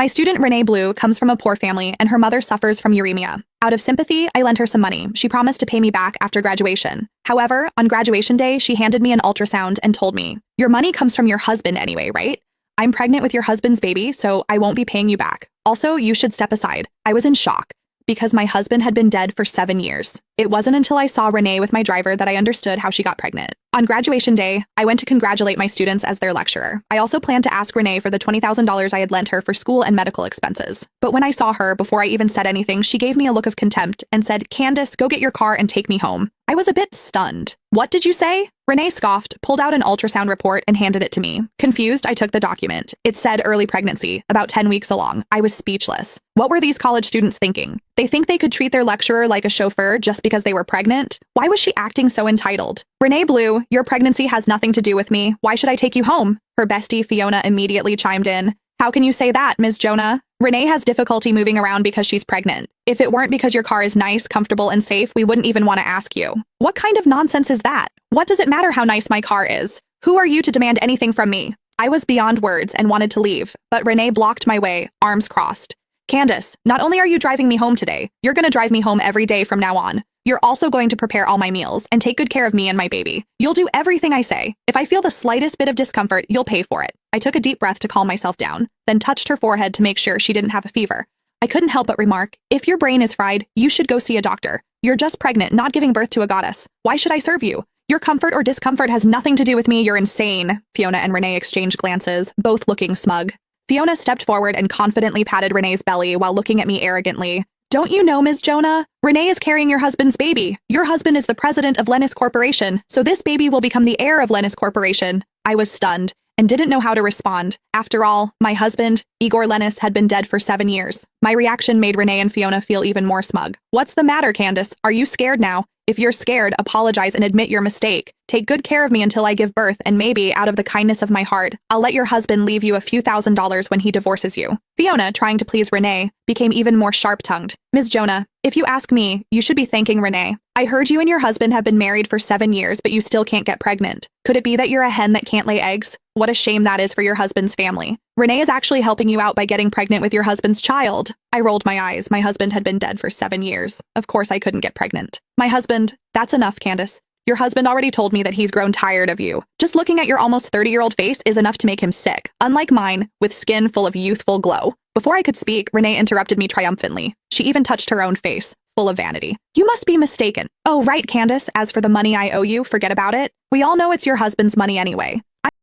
My student Renee Blue comes from a poor family and her mother suffers from uremia. Out of sympathy, I lent her some money. She promised to pay me back after graduation. However, on graduation day, she handed me an ultrasound and told me, "Your money comes from your husband anyway, right? I'm pregnant with your husband's baby, so I won't be paying you back. Also, you should step aside." I was in shock because my husband had been dead for 7 years. It wasn't until I saw Renee with my driver that I understood how she got pregnant. On graduation day, I went to congratulate my students as their lecturer. I also planned to ask Renee for the $20,000 I had lent her for school and medical expenses. But when I saw her, before I even said anything, she gave me a look of contempt and said, "Candace, go get your car and take me home." I was a bit stunned. "What did you say?" Renee scoffed, pulled out an ultrasound report, and handed it to me. Confused, I took the document. It said early pregnancy, about 10 weeks along. I was speechless. What were these college students thinking? They think they could treat their lecturer like a chauffeur just because they were pregnant? Why was she acting so entitled? "Renee Blue, your pregnancy has nothing to do with me. Why should I take you home?" Her bestie, Fiona, immediately chimed in. "How can you say that, Ms. Jonah? Renee has difficulty moving around because she's pregnant. If it weren't because your car is nice, comfortable, and safe, we wouldn't even want to ask you." What kind of nonsense is that? What does it matter how nice my car is? Who are you to demand anything from me? I was beyond words and wanted to leave, but Renee blocked my way, arms crossed. "Candace, not only are you driving me home today, you're going to drive me home every day from now on. You're also going to prepare all my meals and take good care of me and my baby. You'll do everything I say. If I feel the slightest bit of discomfort, you'll pay for it." I took a deep breath to calm myself down, then touched her forehead to make sure she didn't have a fever. I couldn't help but remark, "If your brain is fried, you should go see a doctor. You're just pregnant, not giving birth to a goddess. Why should I serve you? Your comfort or discomfort has nothing to do with me. You're insane." Fiona and Renee exchanged glances, both looking smug. Fiona stepped forward and confidently patted Renee's belly while looking at me arrogantly. "Don't you know, Ms. Jonah? Renee is carrying your husband's baby. Your husband is the president of Lennis Corporation, so this baby will become the heir of Lennis Corporation." I was stunned and didn't know how to respond. After all, my husband, Igor Lennis, had been dead for 7 years. My reaction made Renee and Fiona feel even more smug. "What's the matter, Candace? Are you scared now? If you're scared, apologize and admit your mistake. Take good care of me until I give birth, and maybe, out of the kindness of my heart, I'll let your husband leave you a few $1,000s when he divorces you." Fiona, trying to please Renee, became even more sharp-tongued. "Ms. Jonah, if you ask me, you should be thanking Renee. I heard you and your husband have been married for 7 years, but you still can't get pregnant. Could it be that you're a hen that can't lay eggs? What a shame that is for your husband's family. Renee is actually helping you out by getting pregnant with your husband's child." I rolled my eyes. My husband had been dead for 7 years. Of course I couldn't get pregnant. "My husband, that's enough, Candace. Your husband already told me that he's grown tired of you. Just looking at your almost 30-year-old face is enough to make him sick, unlike mine, with skin full of youthful glow." Before I could speak, Renee interrupted me triumphantly. She even touched her own face, full of vanity. "You must be mistaken. Oh, right, Candace. As for the money I owe you, forget about it. We all know it's your husband's money anyway.